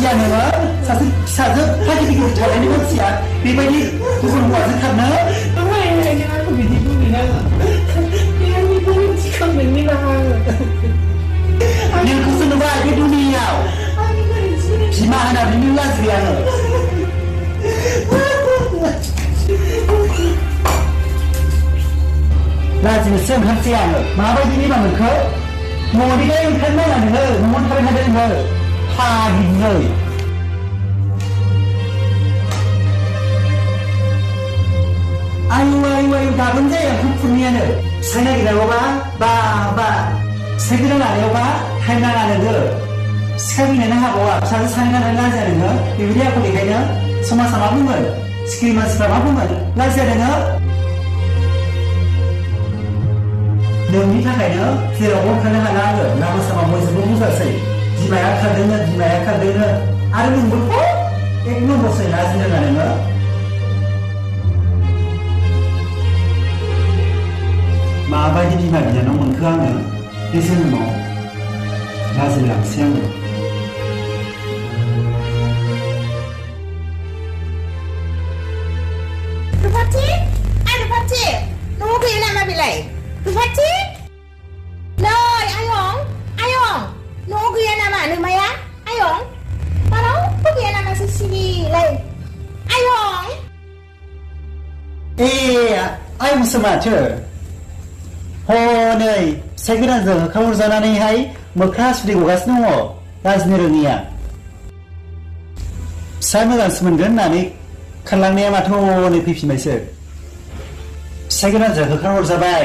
मानसिया नोङो सासे फिसाजो फागिरिगिरि थानायनि मानसिया बेबायदि गुबुन हौवाजों खारनो आंखौ बिदि बुंनो नाङा आंनि गोरोन्थि खालामनायनि राहा नोंखौसो नुबाय बे दुनियाव बिमा होननानै लाजिबाय आङो लाजिनोसो ओंखारसै आङो माबायदि बिमा मोनखो न'निफ्राय ओंखारनो नाङा नोङो न'आव थाबाय थादो नोङो फागिरियै आयु गाबोन जाया गुफुरनियानो फिसाइ नागिरनांगौबा बा फिसाइ गोदान लानायावबा टाइम नाङा नोङो सिखा बिनोनो हाबावा फिसाजो सानै लानानै लाजिया नोङो बेबायदि आखल देखायनो समाजा मा बुंगोन सिखिरि मानसिफ्रा मा बुंगोन लाजिया नोङो नोंनि थाखायनो जेरावबो ओंखारनो हाला आङो लामा सामा बयजोंबो बुजासै बिमाया खारदोंनो आरो नोंबोथ' एक नम्बरसै लाजिनो रोङा नोङो माबायदि बिमा बिनानाव मोनखो आङो बे जोनोमाव लाजिलांसै आङो रुपाथि रुपाथि न'आव गैया नामा बेलाय रुपाथि नै आयं न'आव गैया नामा नोमाया आयं रावबो गैया नामा सिरिलाय आयं आयंसो माथो हनै फिसाइ गोदानजों ओंखाम हरजानानैहाय मोख्रा हासुदै गगासिनो दङ लाजिनो रोङिया फिसा मोजांसो मोनगोन होननानै खारलांनाया माथो हनै फैफिनबायसो फिसाइ गोदानजों ओंखाम हरजाबाय